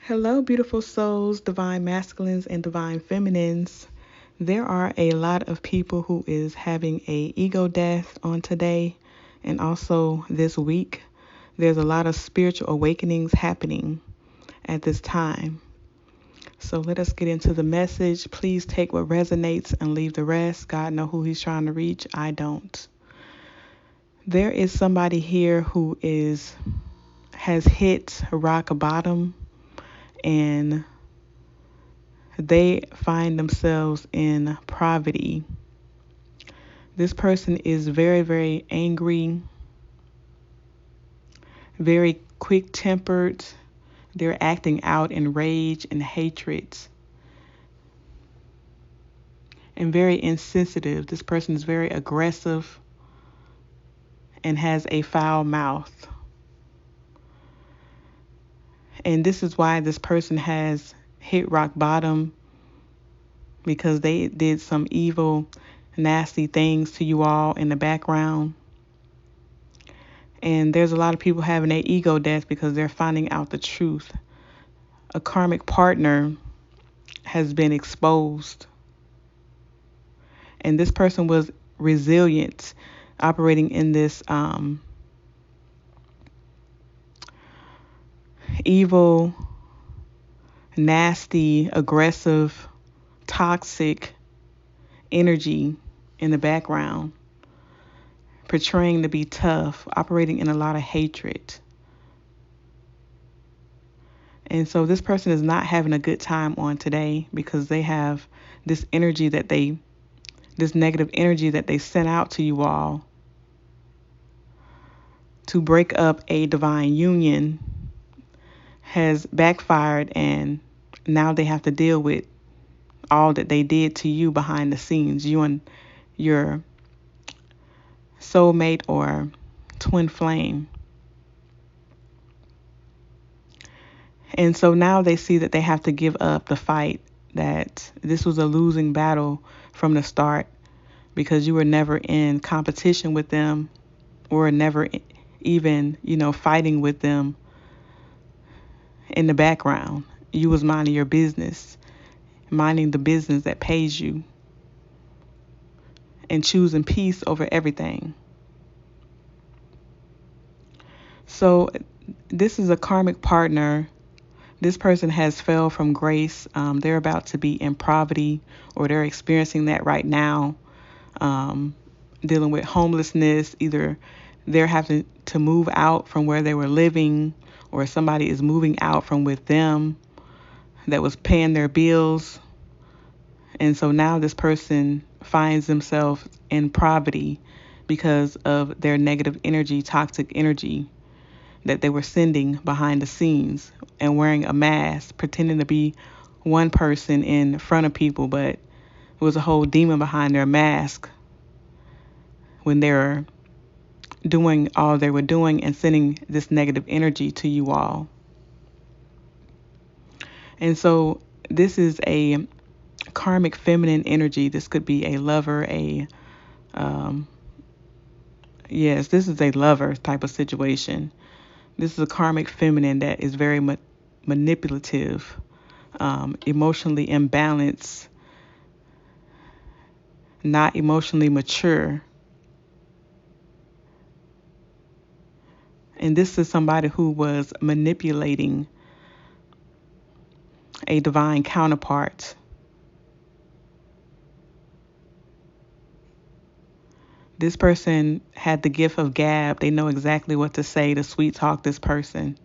Hello, beautiful souls, divine masculines and divine feminines. There are a lot of people who is having a ego death on today and also this week. There's a lot of spiritual awakenings happening at this time. So let us get into the message. Please take what resonates and leave the rest. God know who he's trying to reach. I don't. There is somebody here who has hit rock bottom, and they find themselves in poverty. This person is very, very angry, very quick tempered. They're acting out in rage and hatred, and very insensitive. This person is very aggressive and has a foul mouth. And this is why this person has hit rock bottom, because they did some evil, nasty things to you all in the background. And there's a lot of people having an ego death because they're finding out the truth. A karmic partner has been exposed. And this person was resilient, operating in this evil, nasty, aggressive, toxic energy in the background, portraying to be tough, operating in a lot of hatred. And so this person is not having a good time on today because they have this this negative energy that they sent out to you all to break up a divine union has backfired, and now they have to deal with all that they did to you behind the scenes, you and your soulmate or twin flame. And so now they see that they have to give up the fight, that this was a losing battle from the start because you were never in competition with them or never even, fighting with them in the background. You was minding your business, minding the business that pays you, and choosing peace over everything. So this is a karmic partner. This person has fell from grace. They're about to be in poverty, or they're experiencing that right now, dealing with homelessness. Either they're having to move out from where they were living, or somebody is moving out from with them that was paying their bills. And so now this person finds themselves in poverty because of their negative energy, toxic energy that they were sending behind the scenes and wearing a mask, pretending to be one person in front of people, but it was a whole demon behind their mask when they were doing all they were doing and sending this negative energy to you all. And so this is a karmic feminine energy. This could be a lover, yes, this is a lover type of situation. This is a karmic feminine that is very manipulative, emotionally imbalanced, not emotionally mature. And this is somebody who was manipulating a divine counterpart. This person had the gift of gab. They know exactly what to say to sweet talk this person.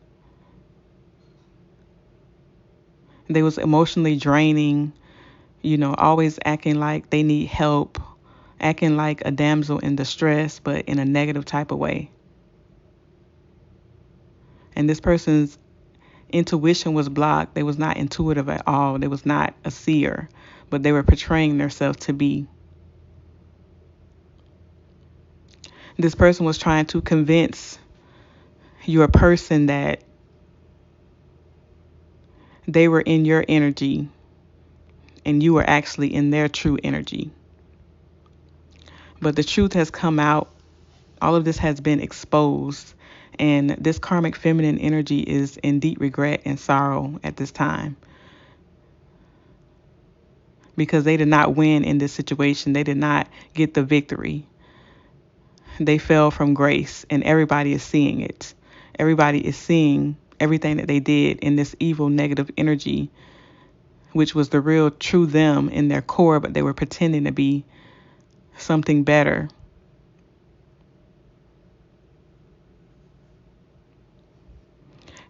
They was emotionally draining, always acting like they need help, acting like a damsel in distress, but in a negative type of way. And this person's intuition was blocked. They was not intuitive at all. They was not a seer, but they were portraying themselves to be. This person was trying to convince your person that they were in your energy and you were actually in their true energy. But the truth has come out. All of this has been exposed, And this karmic feminine energy is in deep regret and sorrow at this time because they did not win in this situation. They did not get the victory. They fell from grace, and everybody is seeing it. Everybody is seeing everything that they did in this evil, negative energy, which was the real, true them in their core, but they were pretending to be something better.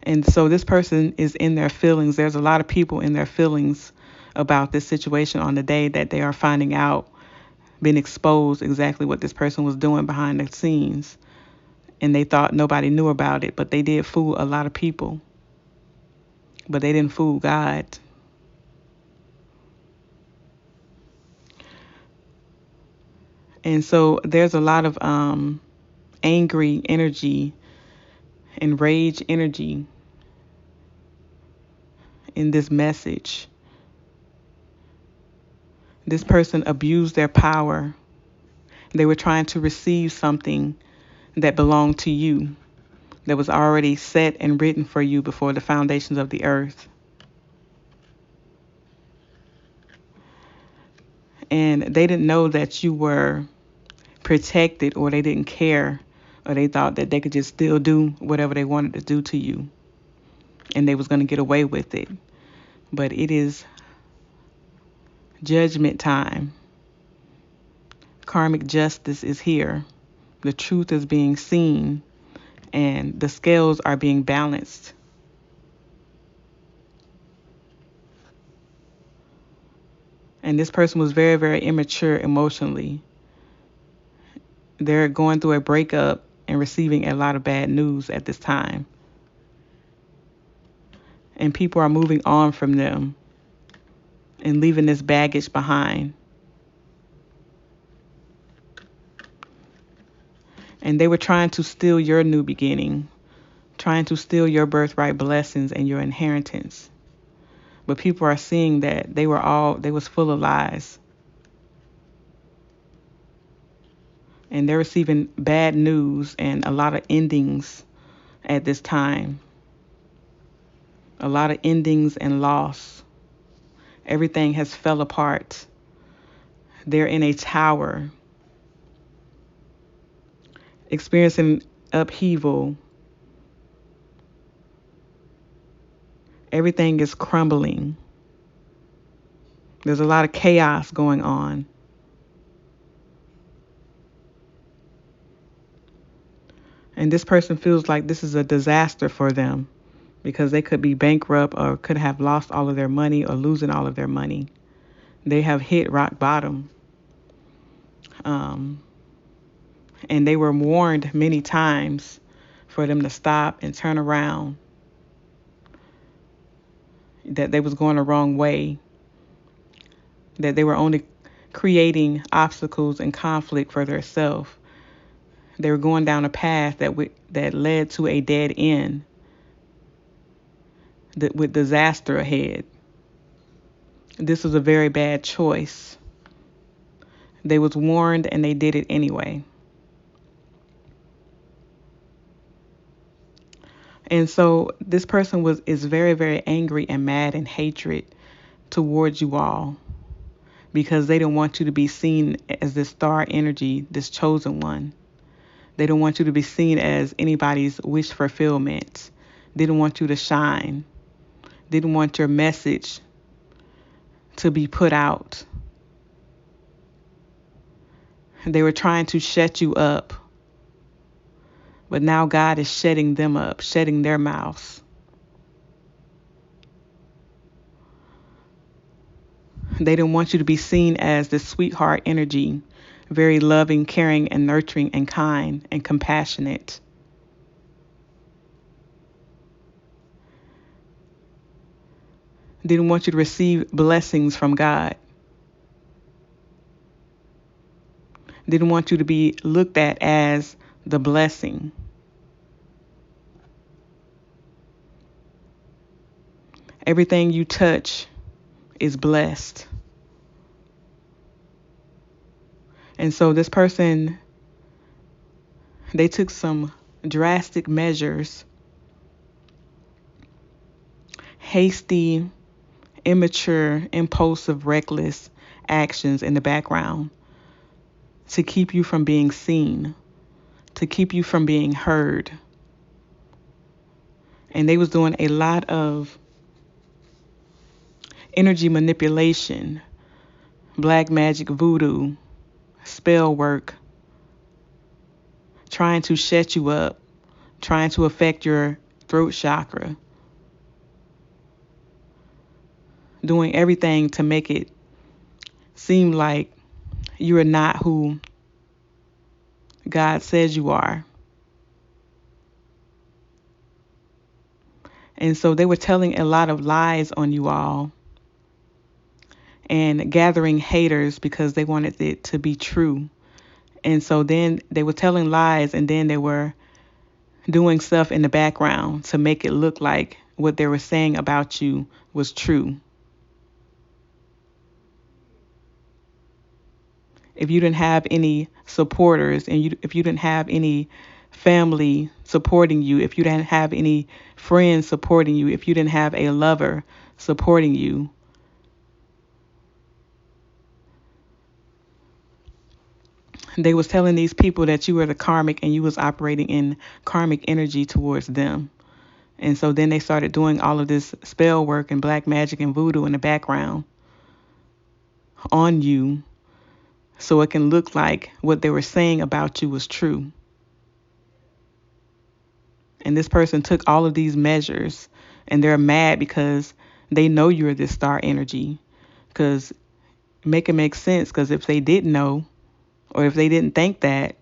And so this person is in their feelings. There's a lot of people in their feelings about this situation on the day that they are finding out, being exposed exactly what this person was doing behind the scenes. And they thought nobody knew about it, but they did fool a lot of people. But they didn't fool God. And so there's a lot of angry energy and rage energy in this message. This person abused their power. They were trying to receive something that belonged to you, that was already set and written for you before the foundations of the earth. And they didn't know that you were protected, or they didn't care, or they thought that they could just still do whatever they wanted to do to you and they was going to get away with it. But it is judgment time. Karmic justice is here. The truth is being seen and the scales are being balanced. And this person was very, very immature emotionally. They're going through a breakup and receiving a lot of bad news at this time. And people are moving on from them and leaving this baggage behind. And they were trying to steal your new beginning, trying to steal your birthright blessings and your inheritance. But people are seeing that they was full of lies. And they're receiving bad news and a lot of endings at this time. A lot of endings and loss. Everything has fell apart. They're in a tower, experiencing upheaval. Everything is crumbling. There's a lot of chaos going on. And this person feels like this is a disaster for them because they could be bankrupt or could have lost all of their money or losing all of their money. They have hit rock bottom. And they were warned many times for them to stop and turn around, that they was going the wrong way, that they were only creating obstacles and conflict for themselves. They were going down a path that led to a dead end, with disaster ahead. This was a very bad choice. They was warned and they did it anyway. And so this person is very, very angry and mad and hatred towards you all because they don't want you to be seen as this star energy, this chosen one. They don't want you to be seen as anybody's wish fulfillment. They don't want you to shine. They didn't want your message to be put out. They were trying to shut you up. But now God is shutting them up, shutting their mouths. They didn't want you to be seen as this sweetheart energy, very loving, caring, and nurturing, and kind, and compassionate. They didn't want you to receive blessings from God. They didn't want you to be looked at as the blessing. Everything you touch is blessed. And so this person, they took some drastic measures, hasty, immature, impulsive, reckless actions in the background to keep you from being seen, to keep you from being heard. And they was doing a lot of energy manipulation, black magic, voodoo, spell work, trying to shut you up, trying to affect your throat chakra, doing everything to make it seem like you are not who God says you are. And so they were telling a lot of lies on you all and gathering haters because they wanted it to be true. And so then they were telling lies, and then they were doing stuff in the background to make it look like what they were saying about you was true. If you didn't have any supporters, and if you didn't have any family supporting you, if you didn't have any friends supporting you, if you didn't have a lover supporting you, they was telling these people that you were the karmic and you was operating in karmic energy towards them. And so then they started doing all of this spell work and black magic and voodoo in the background on you so it can look like what they were saying about you was true. And this person took all of these measures, and they're mad because they know you're this star energy. Because make it make sense, because if they didn't know, or if they didn't think that,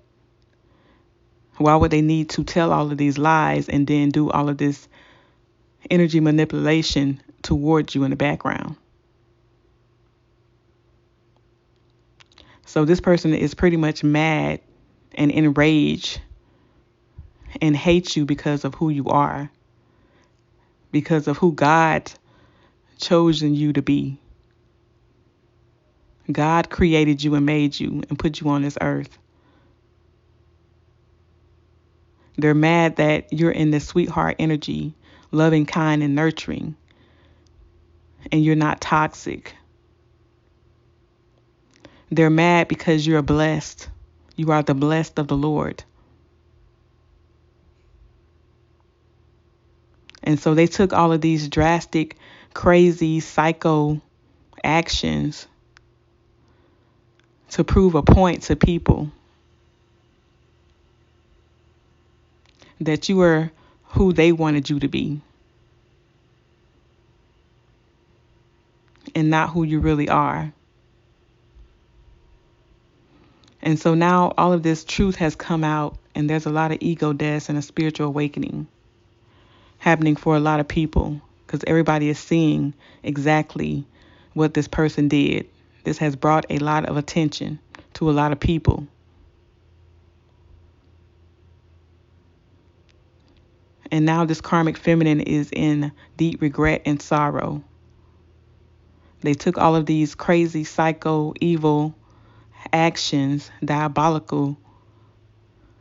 why would they need to tell all of these lies and then do all of this energy manipulation towards you in the background? So this person is pretty much mad and enraged and hates you because of who you are, because of who God chosen you to be. God created you and made you and put you on this earth. They're mad that you're in this sweetheart energy, loving, kind, and nurturing, and you're not toxic. They're mad because you're blessed. You are the blessed of the Lord. And so they took all of these drastic, crazy, psycho actions to prove a point to people that you were who they wanted you to be and not who you really are. And so now all of this truth has come out, and there's a lot of ego deaths and a spiritual awakening happening for a lot of people, because everybody is seeing exactly what this person did. This has brought a lot of attention to a lot of people. And now this karmic feminine is in deep regret and sorrow. They took all of these crazy, psycho, evil actions, diabolical,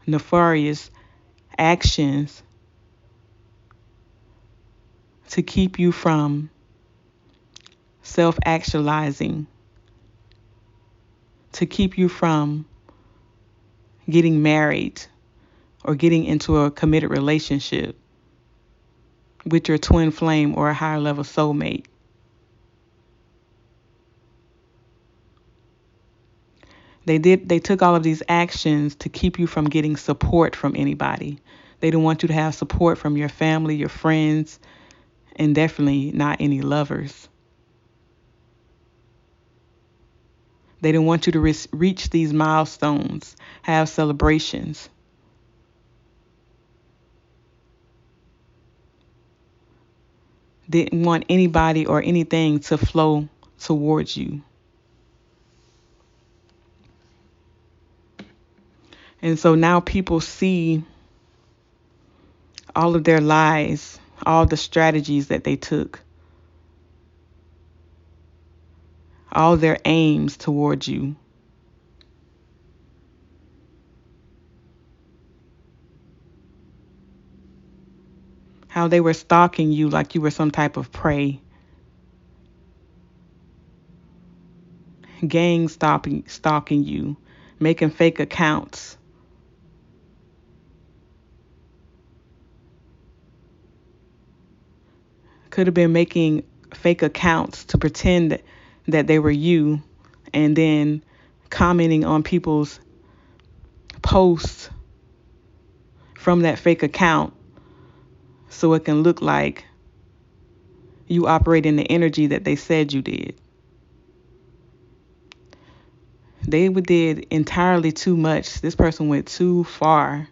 nefarious actions to keep you from self-actualizing, to keep you from getting married or getting into a committed relationship with your twin flame or a higher level soulmate. They took all of these actions to keep you from getting support from anybody. They didn't want you to have support from your family, your friends, and definitely not any lovers. They didn't want you to reach these milestones, have celebrations. Didn't want anybody or anything to flow towards you. And so now people see all of their lies, all the strategies that they took, all their aims towards you. how they were stalking you like you were some type of prey. Gang stalking you, making fake accounts. Could have been making fake accounts to pretend that they were you, and then commenting on people's posts from that fake account so it can look like you operate in the energy that they said you did. They did entirely too much. This person went too far.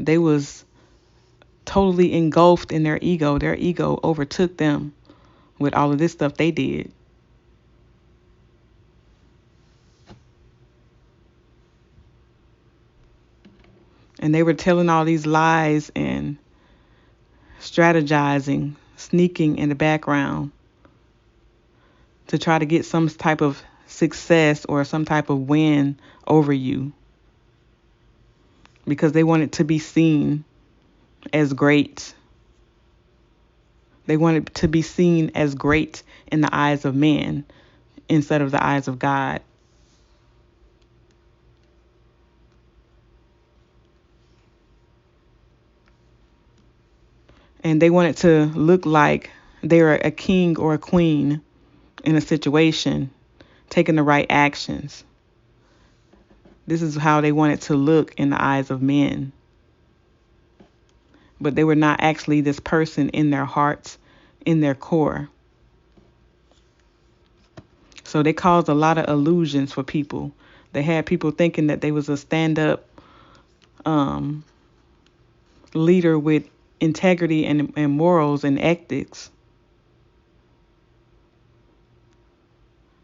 They was totally engulfed in their ego. Their ego overtook them with all of this stuff they did. And they were telling all these lies and strategizing, sneaking in the background to try to get some type of success or some type of win over you, because they wanted to be seen as great. They wanted to be seen as great in the eyes of men instead of the eyes of God. And they wanted to look like they were a king or a queen in a situation, taking the right actions. This is how they wanted to look in the eyes of men. But they were not actually this person in their hearts, in their core. So they caused a lot of illusions for people. They had people thinking that they was a stand-up leader with integrity and morals and ethics.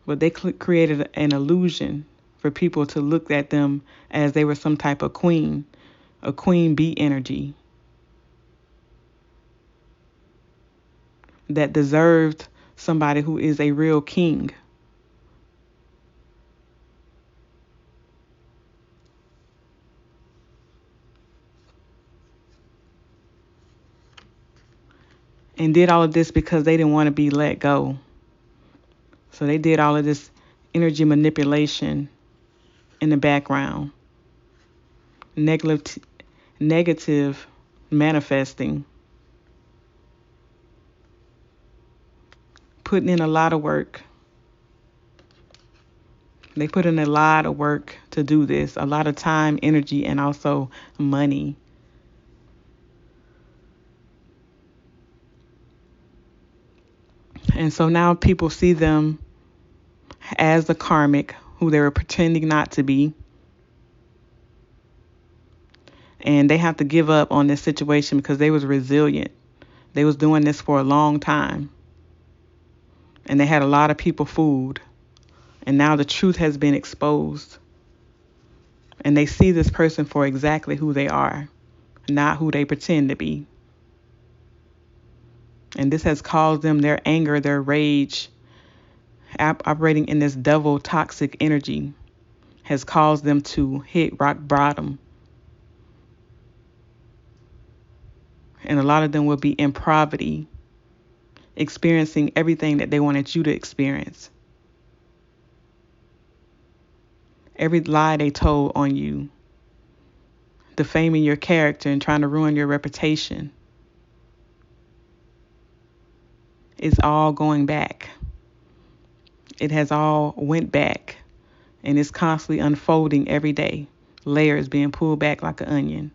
But they created an illusion for people to look at them as they were some type of queen, a queen bee energy that deserved somebody who is a real king. And did all of this because they didn't want to be let go. So they did all of this energy manipulation in the background. Negative manifesting. Putting in a lot of work. They put in a lot of work to do this. A lot of time, energy, and also money. And so now people see them as the karmic, who they were pretending not to be. And they have to give up on this situation because they was resilient. They was doing this for a long time. And they had a lot of people fooled. And now the truth has been exposed. And they see this person for exactly who they are, not who they pretend to be. And this has caused them their anger, their rage, operating in this devil toxic energy, has caused them to hit rock bottom. And a lot of them will be in poverty, experiencing everything that they wanted you to experience. Every lie they told on you, defaming your character and trying to ruin your reputation, is all going back. It has all went back, and it's constantly unfolding every day. Layers being pulled back like an onion.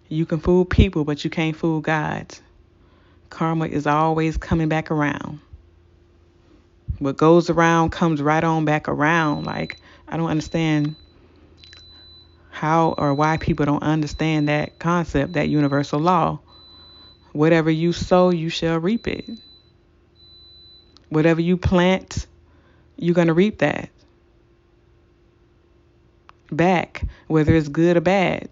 You can fool people, but you can't fool God. Karma is always coming back around. What goes around comes right on back around. Like, I don't understand how or why people don't understand that concept, that universal law. Whatever you sow, you shall reap it. Whatever you plant, you're going to reap that back, whether it's good or bad.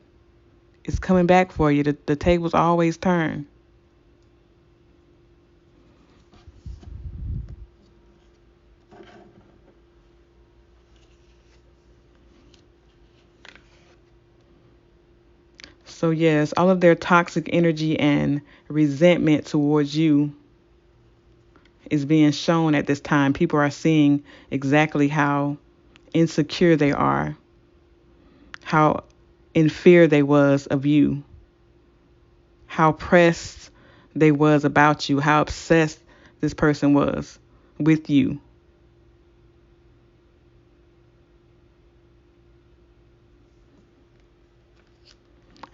It's coming back for you. The tables always turn. So yes, all of their toxic energy and resentment towards you is being shown at this time. People are seeing exactly how insecure they are, how in fear they was of you, how pressed they was about you, how obsessed this person was with you.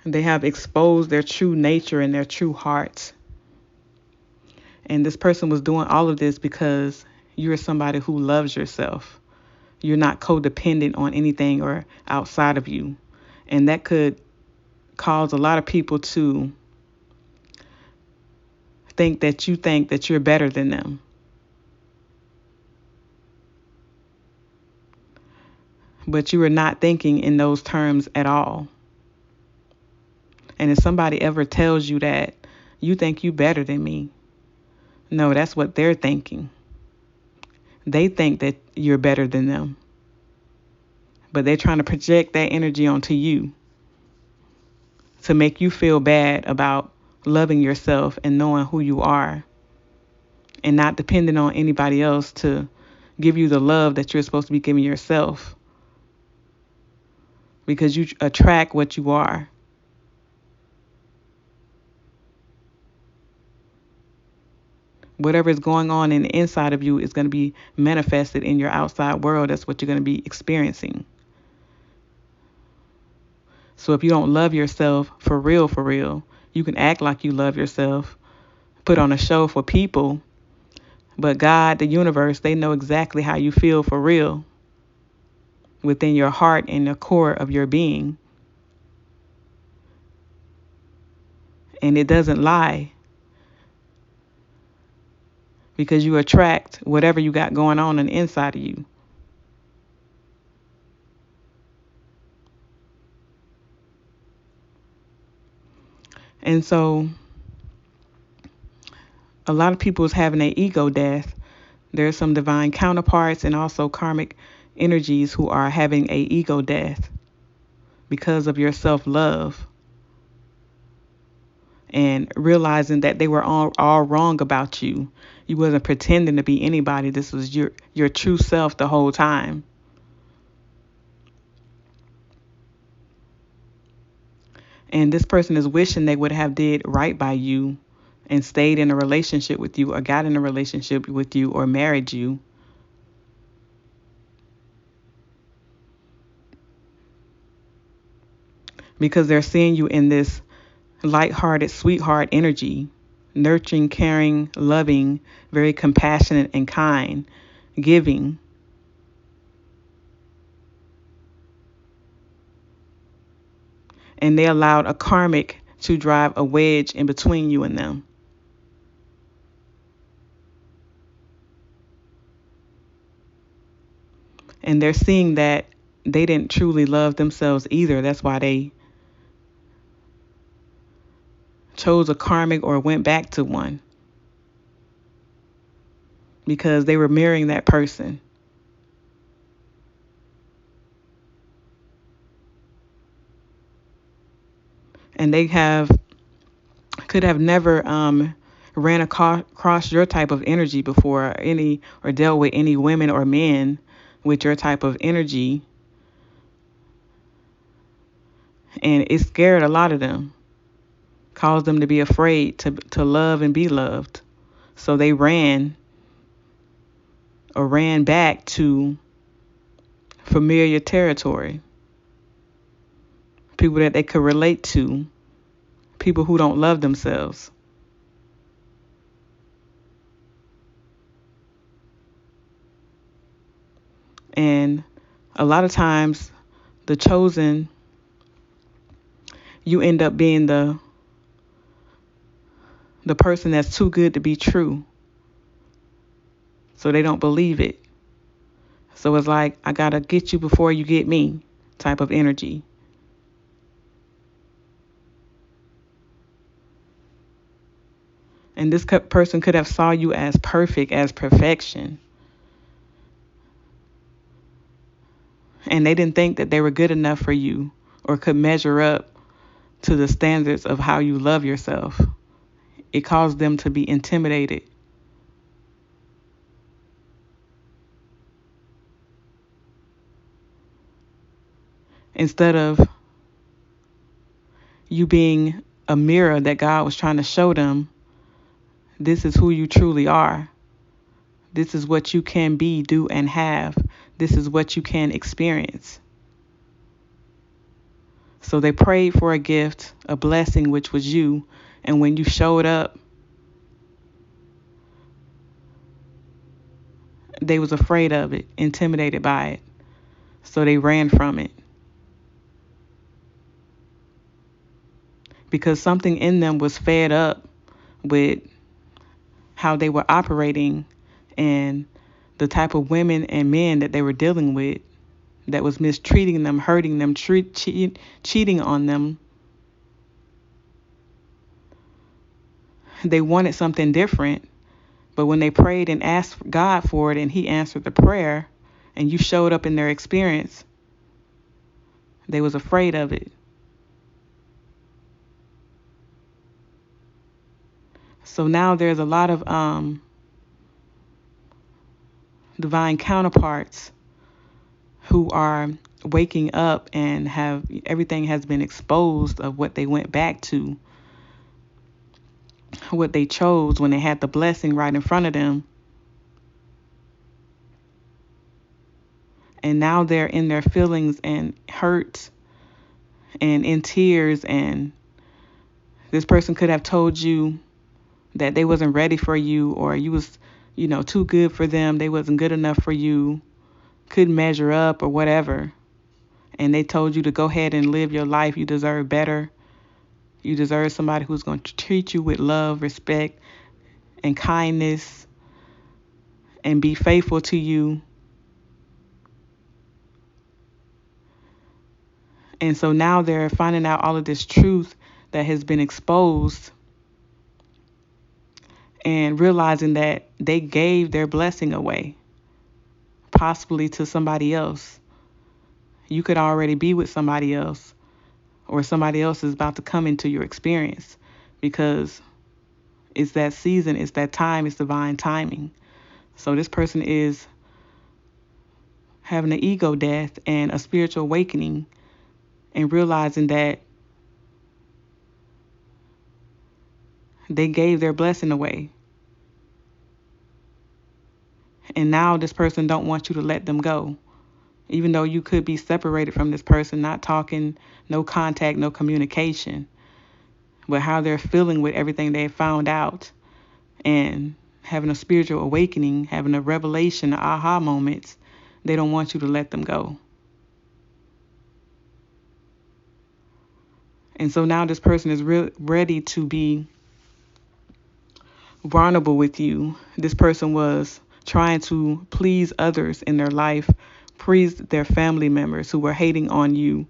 They have exposed their true nature and their true hearts. And this person was doing all of this because you're somebody who loves yourself. You're not codependent on anything or outside of you. And that could cause a lot of people to think that you're better than them. But you are not thinking in those terms at all. And if somebody ever tells you that, you think you better than me, no, that's what they're thinking. They think that you're better than them. But they're trying to project that energy onto you to make you feel bad about loving yourself and knowing who you are and not depending on anybody else to give you the love that you're supposed to be giving yourself, because you attract what you are. Whatever is going on in the inside of you is going to be manifested in your outside world. That's what you're going to be experiencing. So if you don't love yourself for real, you can act like you love yourself, put on a show for people, but God, the universe, they know exactly how you feel for real within your heart and the core of your being. And it doesn't lie, because you attract whatever you got going on the inside of you. And so a lot of people is having an ego death. There's some divine counterparts and also karmic energies who are having a ego death because of your self-love and realizing that they were all wrong about you. You wasn't pretending to be anybody. This was your true self the whole time. And this person is wishing they would have did right by you and stayed in a relationship with you or got in a relationship with you or married you. Because they're seeing you in this light-hearted, sweetheart energy, nurturing, caring, loving, very compassionate and kind, giving. And they allowed a karmic to drive a wedge in between you and them. And they're seeing that they didn't truly love themselves either. That's why they chose a karmic or went back to one, because they were mirroring that person. And they could have never ran across your type of energy before, or dealt with any women or men with your type of energy. And it scared a lot of them, caused them to be afraid to love and be loved. So they ran back to familiar territory, people that they could relate to, people who don't love themselves. And a lot of times, the chosen, you end up being the person that's too good to be true. So they don't believe it. So it's like, I gotta get you before you get me type of energy. And this person could have saw you as perfect, as perfection. And they didn't think that they were good enough for you or could measure up to the standards of how you love yourself. It caused them to be intimidated. Instead of you being a mirror that God was trying to show them, this is who you truly are. This is what you can be, do, and have. This is what you can experience. So they prayed for a gift, a blessing, which was you. And when you showed up, they was afraid of it, intimidated by it. So they ran from it. Because something in them was fed up with how they were operating and the type of women and men that they were dealing with that was mistreating them, hurting them, cheating on them. They wanted something different, but when they prayed and asked God for it and he answered the prayer and you showed up in their experience, they was afraid of it. So now there's a lot of divine counterparts who are waking up and have everything has been exposed of what they went back to, what they chose when they had the blessing right in front of them. And now they're in their feelings and hurt and in tears. And this person could have told you that they wasn't ready for you, or you was, too good for them. They wasn't good enough for you, couldn't measure up or whatever. And they told you to go ahead and live your life. You deserve better. You deserve somebody who's going to treat you with love, respect, and kindness, and be faithful to you. And so now they're finding out all of this truth that has been exposed and realizing that they gave their blessing away, possibly to somebody else. You could already be with somebody else, or somebody else is about to come into your experience, because it's that season, it's that time, it's divine timing. So this person is having an ego death and a spiritual awakening and realizing that they gave their blessing away. And now this person don't want you to let them go. Even though you could be separated from this person, not talking, no contact, no communication. But how they're feeling with everything they found out and having a spiritual awakening, having a revelation, aha moments, they don't want you to let them go. And so now this person is ready to be vulnerable with you. This person was trying to please others in their life, please their family members who were hating on you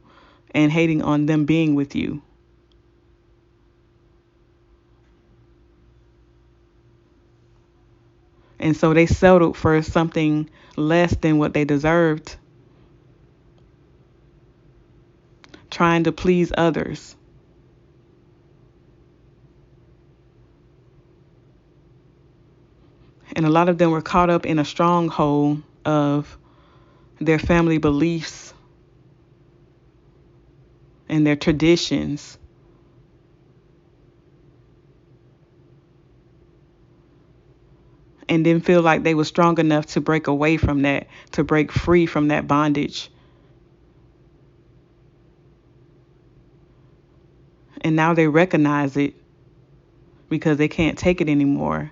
and hating on them being with you. And so they settled for something less than what they deserved, trying to please others. And a lot of them were caught up in a stronghold of their family beliefs and their traditions. And didn't feel like they were strong enough to break away from that, to break free from that bondage. And now they recognize it because they can't take it anymore.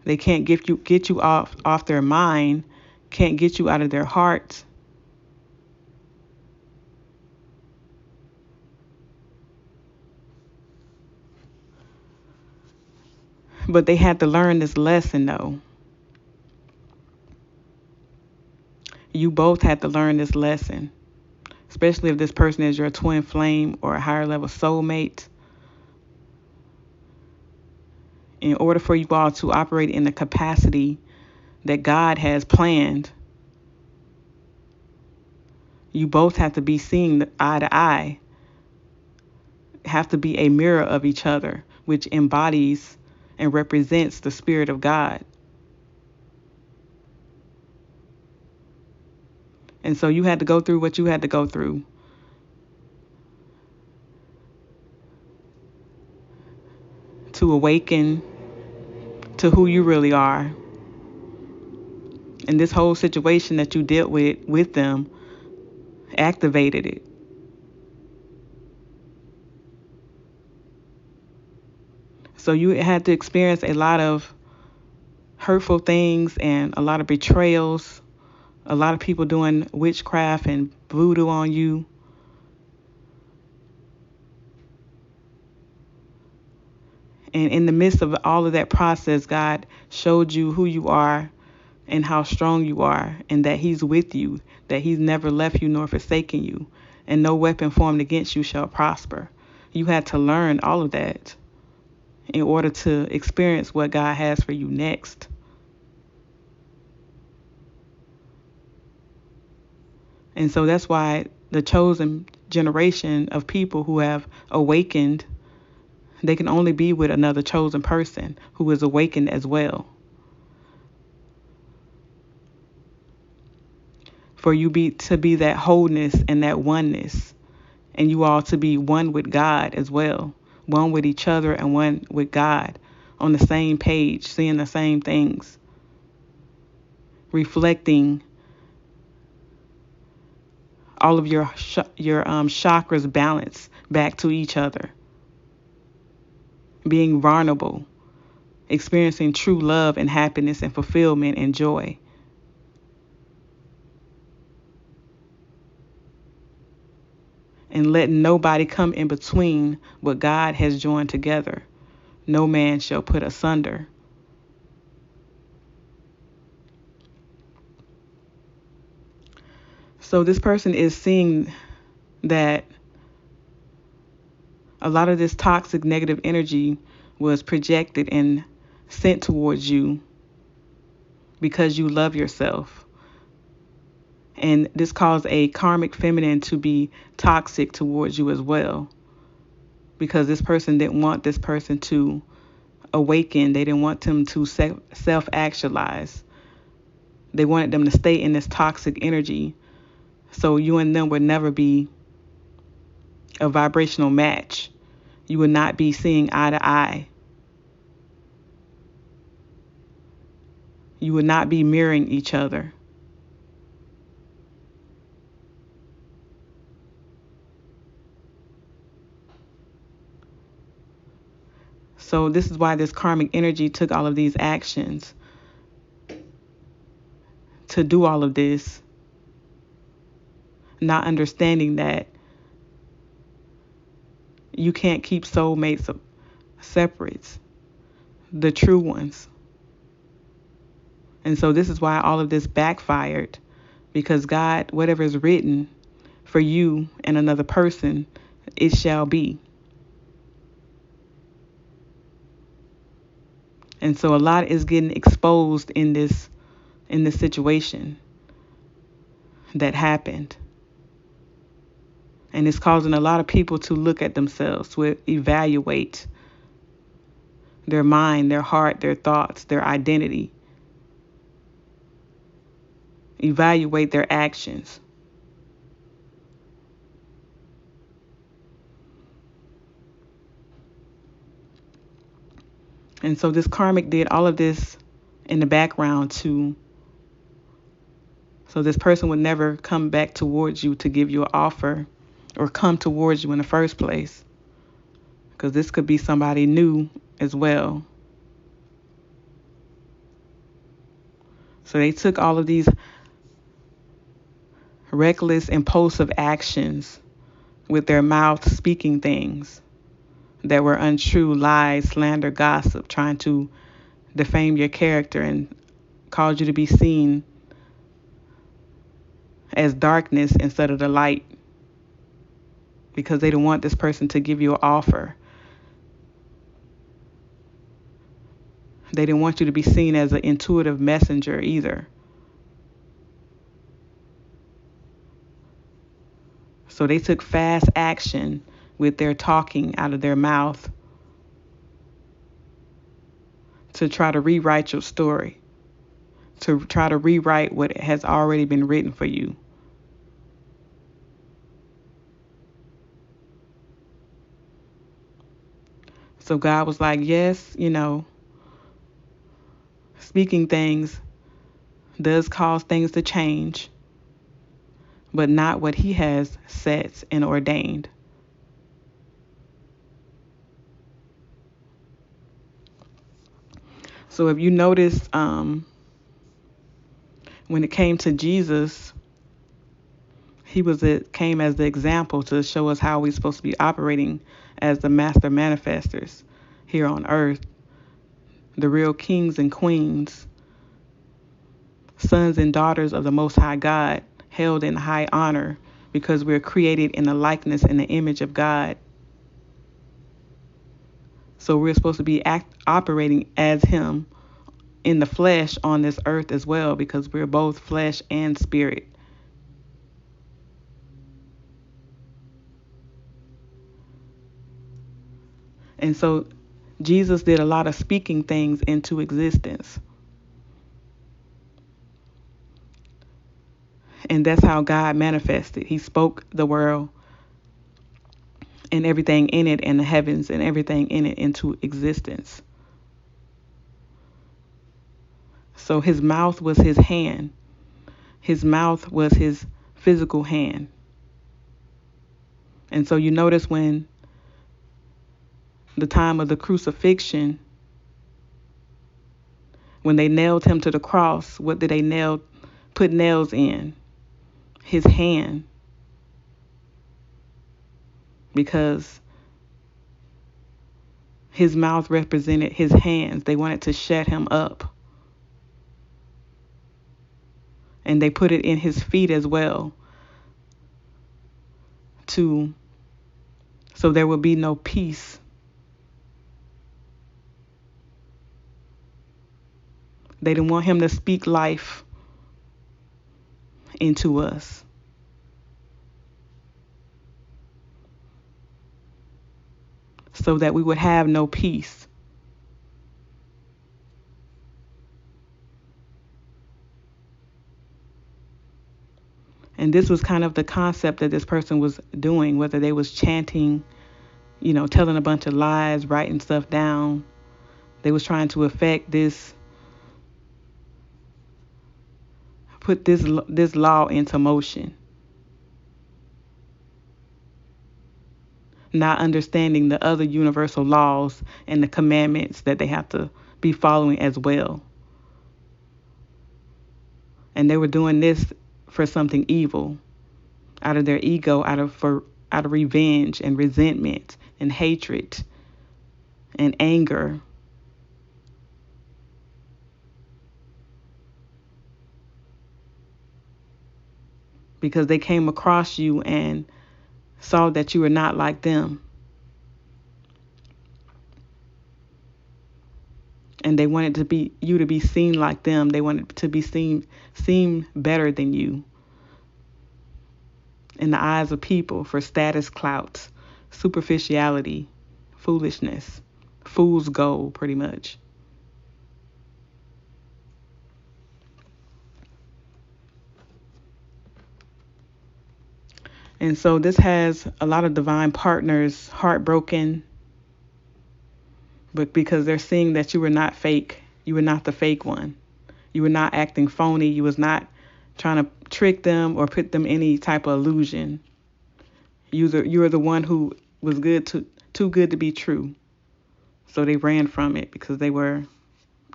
They can't get you off their mind, can't get you out of their heart. But they had to learn this lesson, though. You both had to learn this lesson, especially if this person is your twin flame or a higher level soulmate. In order for you all to operate in the capacity that God has planned, you both have to be seeing eye to eye. have to be a mirror of each other, which embodies and represents the Spirit of God. And so you had to go through what you had to go through to awaken to who you really are. And this whole situation that you dealt with them activated it. So you had to experience a lot of hurtful things and a lot of betrayals, a lot of people doing witchcraft and voodoo on you. And in the midst of all of that process, God showed you who you are and how strong you are, and that He's with you, that He's never left you nor forsaken you, and no weapon formed against you shall prosper. You had to learn all of that in order to experience what God has for you next. And so that's why the chosen generation of people who have awakened, they can only be with another chosen person who is awakened as well. For you to be that wholeness and that oneness, and you all to be one with God as well, one with each other and one with God, on the same page, seeing the same things, reflecting all of your chakras balance back to each other, being vulnerable, experiencing true love and happiness and fulfillment and joy. And letting nobody come in between what God has joined together. No man shall put asunder. So this person is seeing that a lot of this toxic negative energy was projected and sent towards you because you love yourself. And this caused a karmic feminine to be toxic towards you as well, because this person didn't want this person to awaken. They didn't want them to self-actualize. They wanted them to stay in this toxic energy, so you and them would never be a vibrational match. You would not be seeing eye to eye. You would not be mirroring each other. So this is why this karmic energy took all of these actions to do all of this, not understanding that you can't keep soulmates separate, the true ones. And so this is why all of this backfired, because God, whatever is written for you and another person, it shall be. And so a lot is getting exposed in this situation that happened. And it's causing a lot of people to look at themselves, to evaluate their mind, their heart, their thoughts, their identity. Evaluate their actions. And so this karmic did all of this in the background so this person would never come back towards you to give you an offer or come towards you in the first place. Because this could be somebody new as well. So they took all of these reckless, impulsive actions with their mouth speaking things that were untrue, lies, slander, gossip, trying to defame your character and cause you to be seen as darkness instead of the light, because they didn't want this person to give you an offer. They didn't want you to be seen as an intuitive messenger either. So they took fast action with their talking out of their mouth to try to rewrite your story, to try to rewrite what has already been written for you. So God was like, yes, speaking things does cause things to change, but not what he has set and ordained. So if you notice, when it came to Jesus, it came as the example to show us how we're supposed to be operating as the master manifestors here on earth, the real kings and queens, sons and daughters of the Most High God, held in high honor because we're created in the likeness and the image of God. So we're supposed to be operating as him in the flesh on this earth as well, because we're both flesh and spirit. And so Jesus did a lot of speaking things into existence. And that's how God manifested. He spoke the world and everything in it, and the heavens and everything in it, into existence. So his mouth was his hand. His mouth was his physical hand. And so you notice when the time of the crucifixion, when they nailed him to the cross, what did they put nails in? His hand. Because his mouth represented his hands. They wanted to shut him up. And they put it in his feet as well, so there would be no peace. They didn't want him to speak life into us. So that we would have no peace. And this was kind of the concept that this person was doing, whether they was chanting, telling a bunch of lies, writing stuff down. They was trying to affect this, put this law into motion. Not understanding the other universal laws and the commandments that they have to be following as well. And they were doing this for something evil, out of their ego, out of revenge and resentment and hatred and anger. Because they came across you and saw that you were not like them. And they wanted you to be seen like them. They wanted to be seem better than you in the eyes of people, for status, clout, superficiality, foolishness, fool's gold, pretty much. And so this has a lot of divine partners heartbroken, but because they're seeing that you were not fake, you were not the fake one. You were not acting phony. You was not trying to trick them or put them any type of illusion. You were the one who was too good to be true. So they ran from it because they were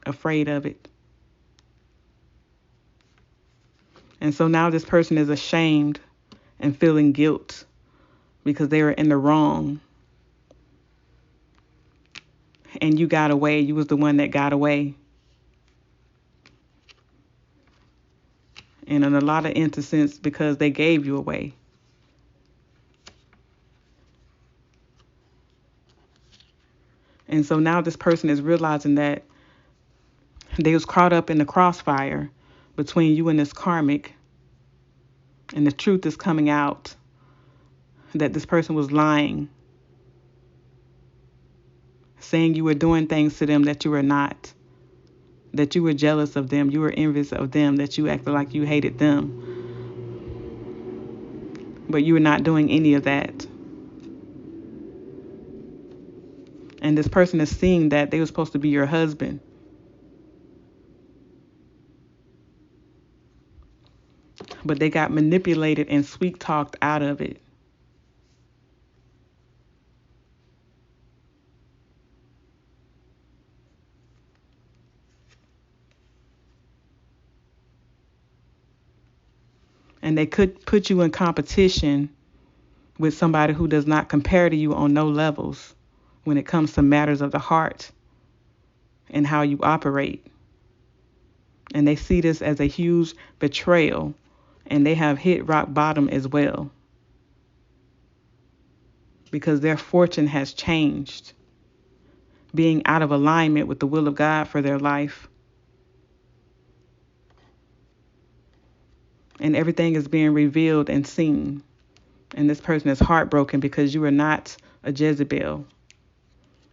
afraid of it. And so now this person is ashamed and feeling guilt because they were in the wrong. And you got away. You was the one that got away. And in a lot of instances, because they gave you away. And so now this person is realizing that they was caught up in the crossfire between you and this karmic. And the truth is coming out that this person was lying saying you were doing things to them that you were not, that you were jealous of them, you were envious of them, that you acted like you hated them, but you were not doing any of that. And this person is seeing that they were supposed to be your husband. But they got manipulated and sweet talked out of it. And they could put you in competition with somebody who does not compare to you on no levels when it comes to matters of the heart and how you operate. And they see this as a huge betrayal, and they have hit rock bottom as well, because their fortune has changed, being out of alignment with the will of God for their life. And everything is being revealed and seen. And this person is heartbroken because you are not a Jezebel.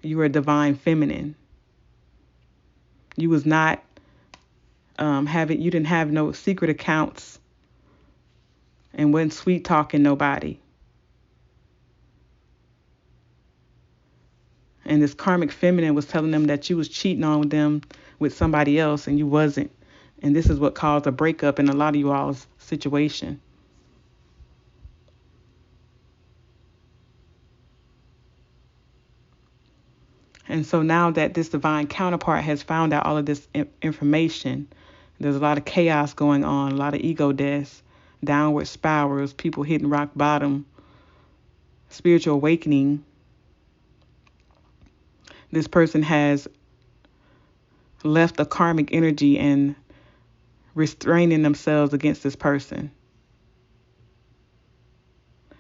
You are a divine feminine. You was not you didn't have no secret accounts and wasn't sweet talking nobody. And this karmic feminine was telling them that you was cheating on them with somebody else and you wasn't. And this is what caused a breakup in a lot of you all's situation. And so now that this divine counterpart has found out all of this information, there's a lot of chaos going on, a lot of ego deaths, downward spirals, people hitting rock bottom, spiritual awakening. This person has left the karmic energy and restraining themselves against this person,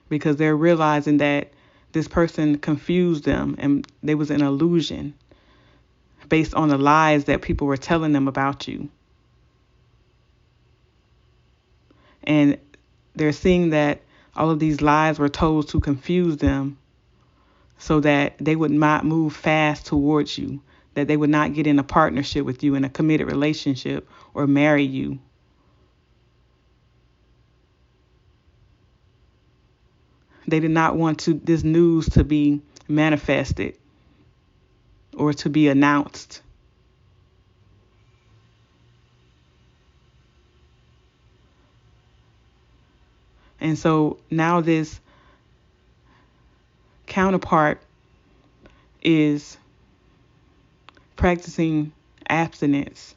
because they're realizing that this person confused them and they was an illusion based on the lies that people were telling them about you. And they're seeing that all of these lies were told to confuse them so that they would not move fast towards you, that they would not get in a partnership with you, in a committed relationship, or marry you. They did not want this news to be manifested or to be announced. And so now this counterpart is practicing abstinence.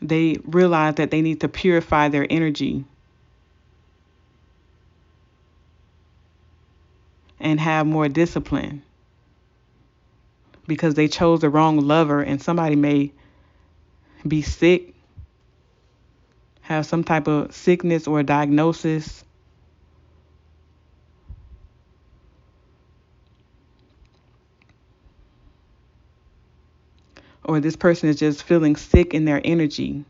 They realize that they need to purify their energy and have more discipline, because they chose the wrong lover, and somebody may be sick, have some type of sickness or diagnosis, or this person is just feeling sick in their energy,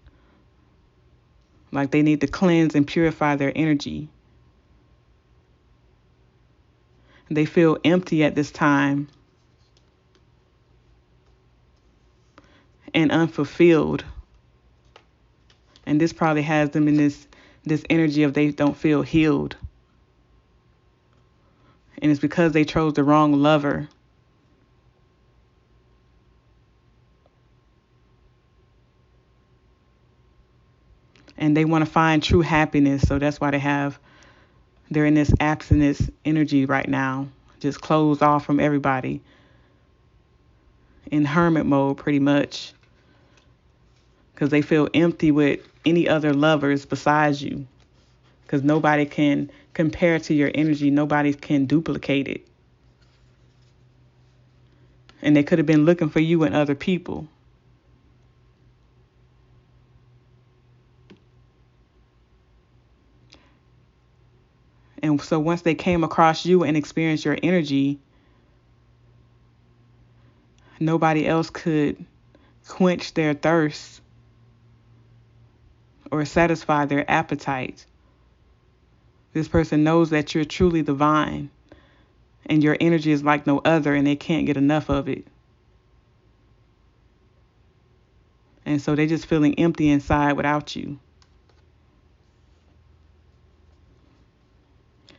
like they need to cleanse and purify their energy. They feel empty at this time and unfulfilled. And this probably has them in this energy of they don't feel healed. And it's because they chose the wrong lover. And they want to find true happiness, so that's why they're in this abstinence energy right now, just closed off from everybody, in hermit mode pretty much, because they feel empty with any other lovers besides you, because nobody can compare to your energy, nobody can duplicate it. And they could have been looking for you and other people. And so once they came across you and experienced your energy, nobody else could quench their thirst or satisfy their appetite. This person knows that you're truly divine, and your energy is like no other, and they can't get enough of it. And so they're just feeling empty inside without you,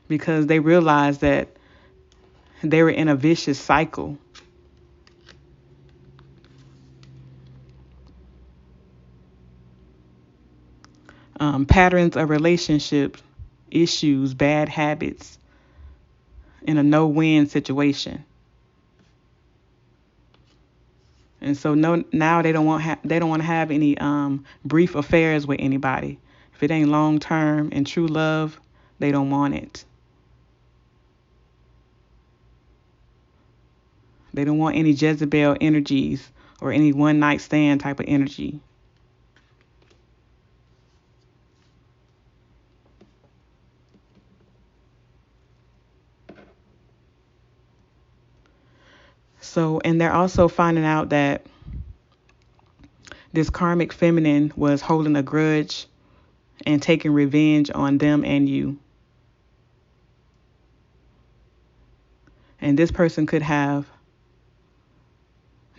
because they realize that they were in a vicious cycle. Patterns of relationship issues, bad habits in a no-win situation. And so now they don't want to have any brief affairs with anybody. If it ain't long term and true love, they don't want it. They don't want any Jezebel energies or any one night stand type of energy. So, and they're also finding out that this karmic feminine was holding a grudge and taking revenge on them and you. And this person could have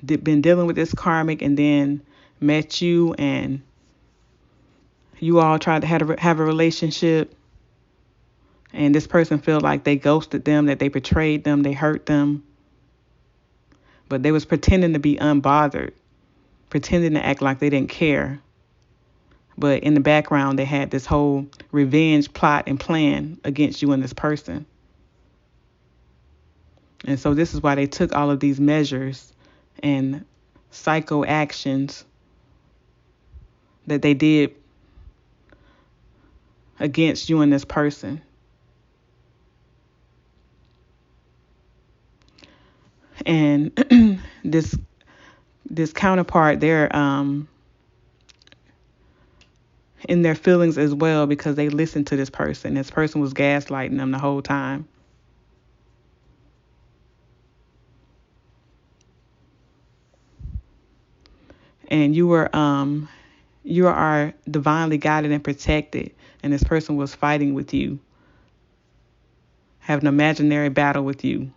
been dealing with this karmic and then met you, and you all tried to have a relationship, and this person felt like they ghosted them, that they betrayed them, they hurt them. But they was pretending to be unbothered, pretending to act like they didn't care. But in the background, they had this whole revenge plot and plan against you and this person. And so this is why they took all of these measures and psycho actions that they did against you and this person. And this counterpart, they're in their feelings as well, because they listened to this person. This person was gaslighting them the whole time. And you are divinely guided and protected, and this person was fighting with you, having an imaginary battle with you,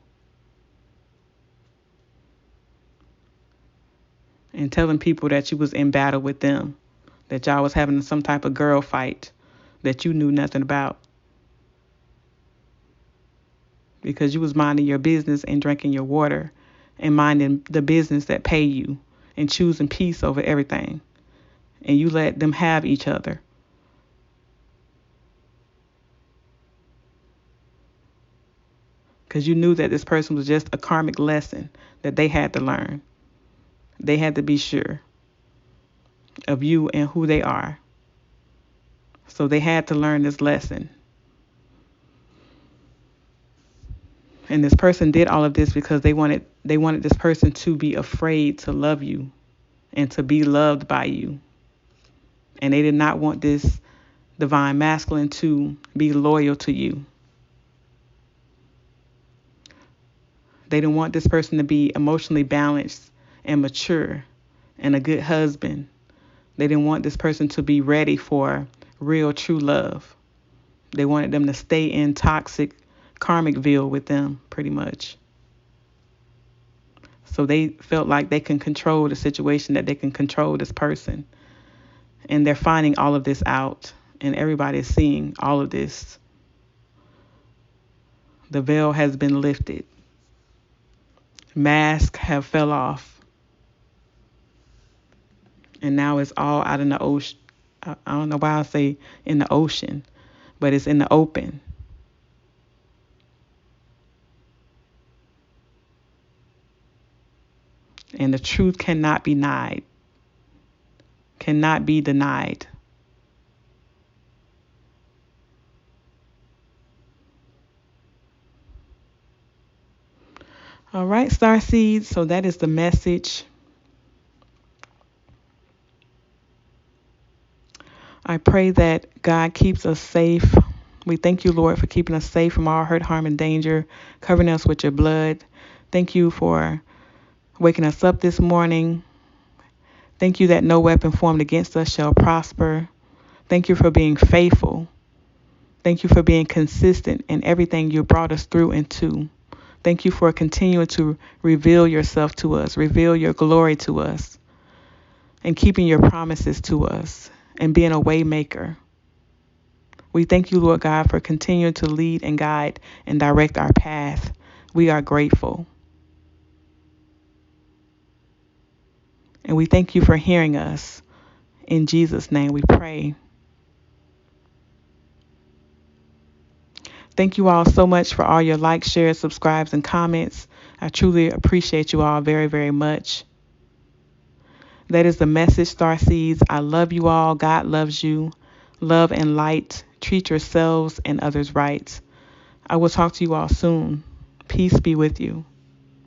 and telling people that you was in battle with them, that y'all was having some type of girl fight that you knew nothing about, because you was minding your business and drinking your water and minding the business that pay you and choosing peace over everything. And you let them have each other. Because you knew that this person was just a karmic lesson that they had to learn. They had to be sure of you and who they are. So they had to learn this lesson. And this person did all of this because they wanted this person to be afraid to love you and to be loved by you. And they did not want this divine masculine to be loyal to you. They didn't want this person to be emotionally balanced and mature and a good husband. They didn't want this person to be ready for real, true love. They wanted them to stay in toxic Karmicville with them, pretty much. So they felt like they can control the situation, that they can control this person. And they're finding all of this out, and everybody is seeing all of this. The veil has been lifted. Masks have fell off. And now it's all out in the ocean. I don't know why I say in the ocean, but it's in the open. And the truth cannot be denied. Cannot be denied. All right, star seeds. So that is the message. I pray that God keeps us safe. We thank you, Lord, for keeping us safe from all hurt, harm, and danger, covering us with your blood. Thank you for waking us up this morning. Thank you that no weapon formed against us shall prosper. Thank you for being faithful. Thank you for being consistent in everything you brought us through and to. Thank you for continuing to reveal yourself to us, reveal your glory to us, and keeping your promises to us, and being a way maker. We thank you, Lord God, for continuing to lead and guide and direct our path. We are grateful. And we thank you for hearing us. In Jesus' name we pray. Thank you all so much for all your likes, shares, subscribes, and comments. I truly appreciate you all very, very much. That is the message, Starseeds. I love you all. God loves you. Love and light. Treat yourselves and others right. I will talk to you all soon. Peace be with you.